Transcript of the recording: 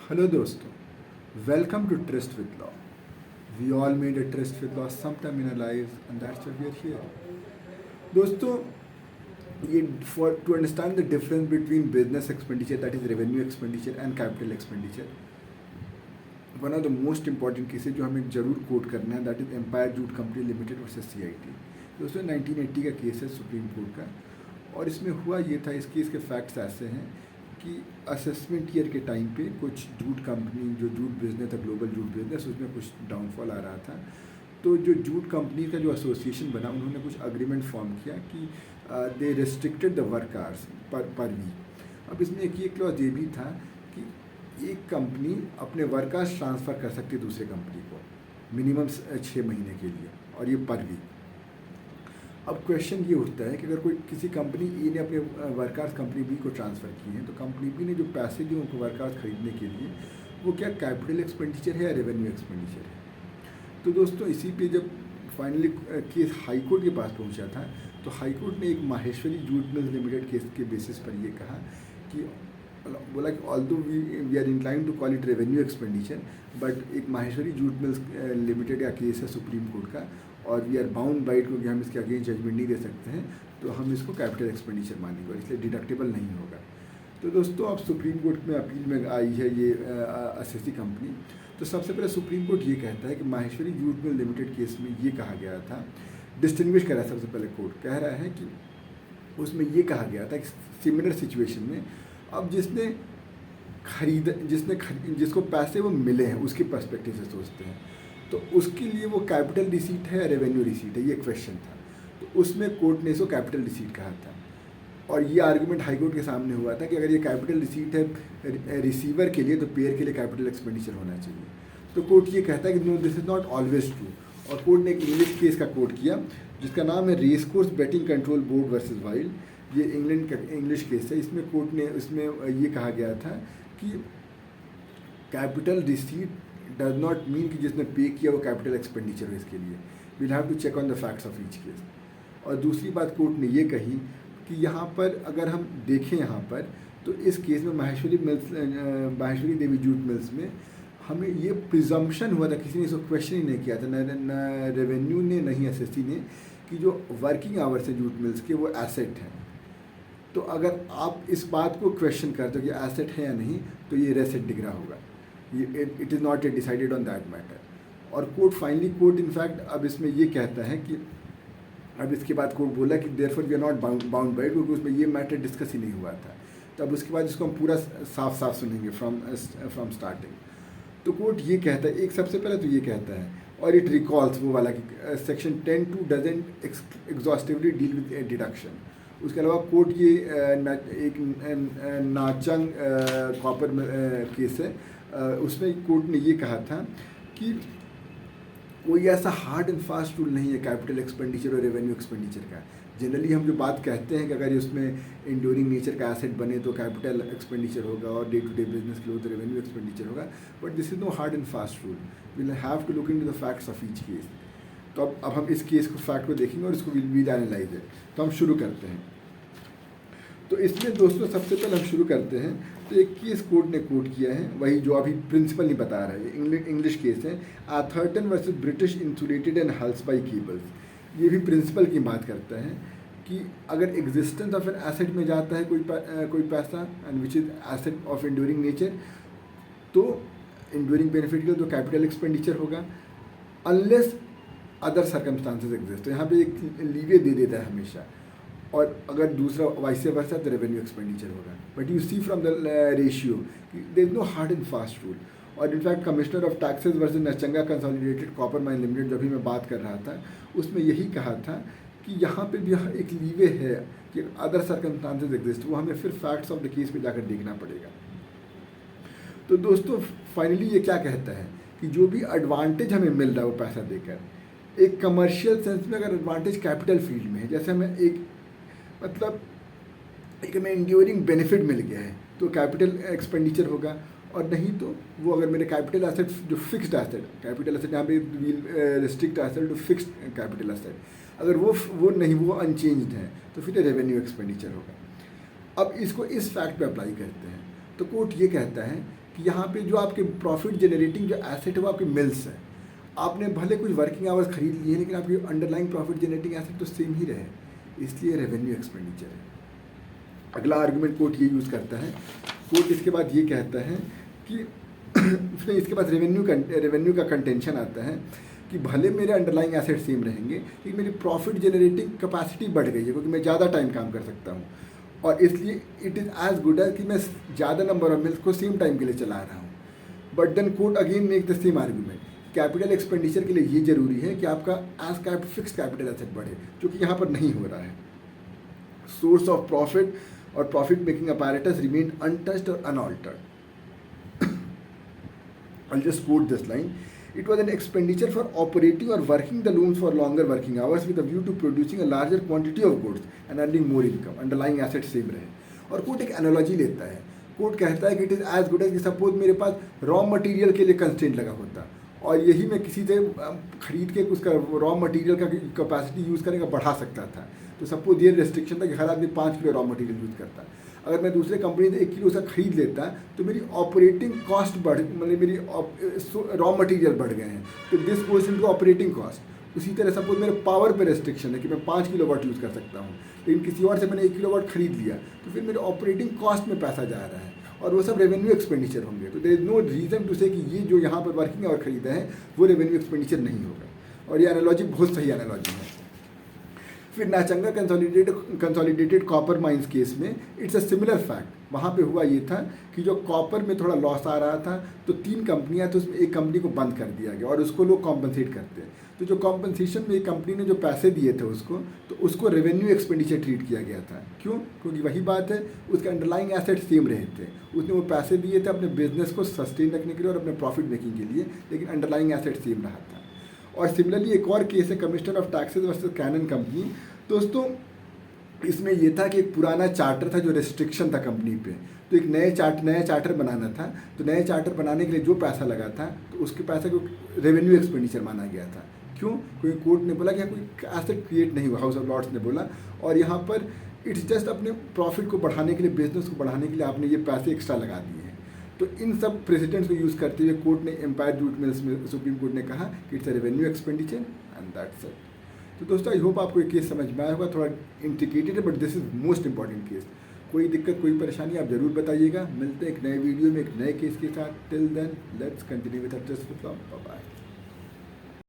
Hello दोस्तों, welcome to Trust with Law. We all made a trust with law sometime in our lives and that's why we are here. दोस्तों, ये for to understand the difference between business expenditure, that is revenue expenditure, and capital expenditure, one of the most important cases जो हमें जरूर coat करना है, that is empire jute company limited versus CIT. दोस्तों 1980 का case है supreme court का, और इसमें हुआ ये था, इस केस के फैक्ट्स ऐसे हैं कि असेसमेंट ईयर के टाइम पे कुछ जूट कंपनी, जो जूट बिजनेस था, ग्लोबल जूट बिजनेस, उसमें कुछ डाउनफॉल आ रहा था. तो जो जूट कंपनी का जो एसोसिएशन बना, उन्होंने कुछ अग्रीमेंट फॉर्म किया कि they restricted the work hours per week. अब इसमें एक क्लॉज ये भी था कि एक कंपनी अपने वर्क आवर्स ट्रांसफ़र कर सकती है दूसरे कंपनी को मिनिमम 6 महीने के लिए, और ये पर वीक. अब क्वेश्चन ये उठता है कि अगर कोई किसी कंपनी ए ने अपने वर्क आवर्स कंपनी बी को ट्रांसफ़र किए हैं, तो कंपनी बी ने जो पैसे दिए उनको वर्क आवर्स खरीदने के लिए, वो क्या कैपिटल एक्सपेंडिचर है या रेवेन्यू एक्सपेंडिचर है. तो दोस्तों इसी पे जब फाइनली केस हाई कोर्ट के पास पहुंचा था, तो हाई कोर्ट ने एक Maheshwari jute mills limited case के बेसिस पर ये कहा कि, बोला कि although we are incline to call it revenue expenditure, but एक माहेश्वरी जूट मिल्स लिमिटेड का केस है सुप्रीम कोर्ट का, और we are bound by it, क्योंकि हम इसके अगेंस्ट जजमेंट नहीं दे सकते हैं, तो हम इसको कैपिटल एक्सपेंडिचर मानेंगे और इसलिए डिडक्टेबल नहीं होगा. तो दोस्तों अब सुप्रीम कोर्ट में अपील में आई है ये एसएससी कंपनी. तो सबसे पहले सुप्रीम कोर्ट ये कहता है कि Maheshwari jute mill limited case में ये कहा गया था, डिस्टिंग्विश करा, सबसे पहले कोर्ट कह रहा है कि उसमें ये कहा गया था कि सिमिलर सिचुएशन में अब जिसको पैसे वो मिले हैं उसके पर्सपेक्टिव से सोचते हैं, तो उसके लिए वो कैपिटल रिसीट है या रेवेन्यू रिसीट है, ये क्वेश्चन था. तो उसमें कोर्ट ने इसको कैपिटल रिसीट कहा था, और ये आर्गुमेंट हाई कोर्ट के सामने हुआ था कि अगर ये कैपिटल रिसीट है रिसीवर के लिए, तो पेयर के लिए कैपिटल एक्सपेंडिचर होना चाहिए. तो कोर्ट ये कहता है कि no, this is not always true. और कोर्ट ने एक इंग्लिश केस का कोर्ट किया जिसका नाम है race course betting control board versus wild. ये इंग्लैंड का इंग्लिश केस है. इसमें कोर्ट ने ये कहा गया था कि capital receipt does not mean कि जिसने पे किया वो कैपिटल एक्सपेंडिचर है इसके लिए. We'll have to check on the facts of each case. और दूसरी बात कोर्ट ने ये कही कि यहाँ पर अगर हम देखें यहाँ पर, तो इस केस में माहेश्वरी देवी जूट मिल्स में हमें ये प्रिजम्पशन हुआ था, किसी ने इसको क्वेश्चन ही नहीं किया था, न रेवेन्यू ने, नहीं एसएससी ने, कि जो वर्किंग आवर्स है जूट मिल्स के वो एसेट हैं. तो अगर आप इस बात को क्वेश्चन करते हो कि एसेट है या नहीं, तो ये रेसेट डिग्रा होगा. It is not a decided on that matter. और कोर्ट इनफैक्ट अब इसमें ये कहता है कि अब इसके बाद कोर्ट बोला कि therefore we are not bound by, क्योंकि उसमें ये मैटर डिस्कस ही नहीं हुआ था. तब उसके बाद इसको हम पूरा साफ सुनेंगे फ्रॉम स्टार्टिंग. तो कोर्ट ये कहता है, एक सबसे पहले तो ये कहता है, और इट रिकॉल्स वो वाला कि section 10(2) doesn't exhaustively deal with deduction. उसके अलावा कोर्ट ये एक नाचंग कॉपर केस है, उसमें कोर्ट ने ये कहा था कि कोई ऐसा हार्ड एंड फास्ट रूल नहीं है कैपिटल एक्सपेंडिचर और रेवेन्यू एक्सपेंडिचर का. जनरली हम जो बात कहते हैं कि अगर उसमें इंड्योरिंग नेचर का एसेट बने तो कैपिटल एक्सपेंडिचर होगा, और डे टू डे बिजनेस के लिए तो रेवेन्यू एक्सपेंडिचर होगा, but this is no hard and fast rule. Will have to look into the facts of each case. तो अब हम इस केस को फैक्ट को देखेंगे और इसको विल एनालाइज है. तो हम शुरू करते हैं. तो इसमें दोस्तों सबसे पहले हम शुरू करते हैं, तो एक केस कोर्ट ने कोट किया है, वही जो अभी प्रिंसिपल नहीं बता रहा है, इंग्लिश केस है, Atherton versus British insulated and Helsby cables. ये भी प्रिंसिपल की बात करता है कि अगर एग्जिस्टेंस ऑफ एन एसेट में जाता है कोई पैसा, and which is asset of enduring nature, तो इंड्यूरिंग बेनिफिट के लिए तो कैपिटल एक्सपेंडिचर होगा, अनलेस अदर सर्कमस्टांसेस एग्जिस्ट. तो यहाँ पे एक लीवे दे देता है हमेशा, और अगर दूसरा वाइस वर्सा तो रेवेन्यू एक्सपेंडिचर होगा. But you see from the ratio there is no hard and fast rule. और in fact commissioner of taxes versus Nchanga consolidated copper mine limited जो भी मैं बात कर रहा था, उसमें यही कहा था कि यहाँ पे भी एक लीवे है कि अदर सर्कमस्टांसेस एग्जिस्ट, वो हमें फिर फैक्ट्स ऑफ द केस में जाकर देखना पड़ेगा. तो दोस्तों फाइनली ये क्या कहता है कि जो भी एडवांटेज हमें मिल रहा है वो पैसा देकर, एक कमर्शियल सेंस में अगर एडवांटेज कैपिटल फील्ड में है, जैसे हमें एक हमें इंड्योरिंग बेनिफिट मिल गया है, तो कैपिटल एक्सपेंडिचर होगा. और नहीं तो वो अगर मेरे कैपिटल एसेट जो फिक्स्ड एसेट, कैपिटल एसेट यहाँ पे restrict asset to fixed capital asset, अगर वो नहीं, वो अनचेंज्ड है, तो फिर रेवेन्यू एक्सपेंडिचर होगा. अब इसको इस फैक्ट पे अप्लाई करते हैं, तो कोर्ट ये कहता है कि यहाँ पे जो आपके प्रॉफिट जनरेटिंग जो एसेट है वो आपके मिल्स है। आपने भले कुछ वर्किंग आवर्स खरीद लिए लेकिन आपकी अंडरलाइंग प्रॉफिट जनरेटिंग एसेट तो सेम ही रहे, इसलिए रेवेन्यू एक्सपेंडिचर है। अगला आर्गुमेंट कोर्ट ये यूज़ करता है, कोर्ट इसके बाद ये कहता है कि उसमें इसके बाद रेवेन्यू का कंटेंशन आता है कि भले मेरे अंडरलाइंग एसेट सेम रहेंगे लेकिन मेरी प्रॉफिट जनरेटिंग कैपेसिटी बढ़ गई है क्योंकि मैं ज़्यादा टाइम काम कर सकता हूँ, और इसलिए it is as good as कि मैं ज़्यादा नंबर ऑफ मिल्स को सेम टाइम के लिए चला रहा हूँ। But then court again make the same argument, capital expenditure के लिए ये जरूरी है कि आपका फिक्स कैपिटल एसेट बढ़े, जो कि यहाँ पर नहीं हो रहा है। सोर्स ऑफ प्रॉफिट और profit making apparatus remain untouched और unaltered. I'll just quote this line. It was an expenditure for operating or working the looms for longer working hours with a view to producing a larger quantity of goods and earning more income. Underlying assets same रहे। और court एक analogy लेता है, court कहता है कि it is as good as कि suppose मेरे पास रॉ मटेरियल के लिए कंस्ट्रेंट लगा होता और यही मैं किसी से खरीद के उसका रॉ मटेरियल का कैपेसिटी यूज़ करने का बढ़ा सकता था। तो सपोज ये रेस्ट्रिक्शन था कि हर आदमी 5 किलो रॉ मटेरियल यूज़ करता। अगर मैं दूसरे कंपनी से 1 किलो उसका खरीद लेता तो मेरी ऑपरेटिंग कॉस्ट मतलब मेरी रॉ मटेरियल बढ़ गए हैं, तो this goes into operating cost. उसी तरह सपोज मेरे पावर पे रेस्ट्रिक्शन है कि मैं 5 किलोवाट यूज़ कर सकता हूँ, लेकिन किसी और से मैंने 1 किलोवाट खरीद लिया तो फिर मेरे ऑपरेटिंग कॉस्ट में पैसा जा रहा है और वो सब रेवेन्यू एक्सपेंडिचर होंगे। तो there is no reason to say कि ये जो यहाँ पर वर्किंग आवर खरीदा है वो रेवेन्यू एक्सपेंडिचर नहीं होगा। और ये एनालॉजी बहुत सही एनालॉजी है। फिर नाचंगा कंसोलिडेटेड कॉपर माइंस केस में इट्स अ सिमिलर फैक्ट। वहाँ पे हुआ ये था कि जो कॉपर में थोड़ा लॉस आ रहा था तो 3 कंपनियाँ तो उसमें एक कंपनी को बंद कर दिया गया और उसको लोग कॉम्पनसेट करते हैं। तो जो कॉम्पनसेशन में एक कंपनी ने जो पैसे दिए थे उसको, तो उसको रेवेन्यू एक्सपेंडिचर ट्रीट किया गया था। क्यों? क्योंकि वही बात है, उसके अंडरलाइंग एसेट सेम रहे थे, उसने वो पैसे दिए थे अपने बिजनेस को सस्टेन रखने के लिए और अपने प्रॉफिट मेकिंग के लिए, लेकिन अंडरलाइंग एसेट सेम रहा था। और सिमिलरली एक और केस है commissioner of taxes versus cannon company. दोस्तों इसमें यह था कि एक पुराना चार्टर था जो रेस्ट्रिक्शन था कंपनी पे, तो एक नया चार्टर बनाना था। तो नए चार्टर बनाने के लिए जो पैसा लगा था तो उसके पैसे को रेवेन्यू एक्सपेंडिचर माना गया था। क्यों? क्योंकि कोर्ट ने बोला कि कोई एसेट क्रिएट नहीं हुआ, हाउस ऑफ लॉर्ड्स ने बोला, और यहाँ पर इट्स जस्ट अपने प्रॉफिट को बढ़ाने के लिए, बिजनेस को बढ़ाने के लिए आपने ये पैसे एक्स्ट्रा लगा दिए हैं। तो इन सब प्रेसिडेंट्स को यूज़ करते हुए कोर्ट ने एम्पायर जूट मिल्स में सुप्रीम कोर्ट ने कहा कि it's a revenue expenditure and that's it. तो दोस्तों आई होप आपको ये केस समझ में आया होगा, थोड़ा इंट्रिकेटेड है but this is most important case. कोई दिक्कत कोई परेशानी आप जरूर बताइएगा। मिलते हैं एक नए वीडियो में एक नए केस के साथ। Till then let's continue with just bye bye.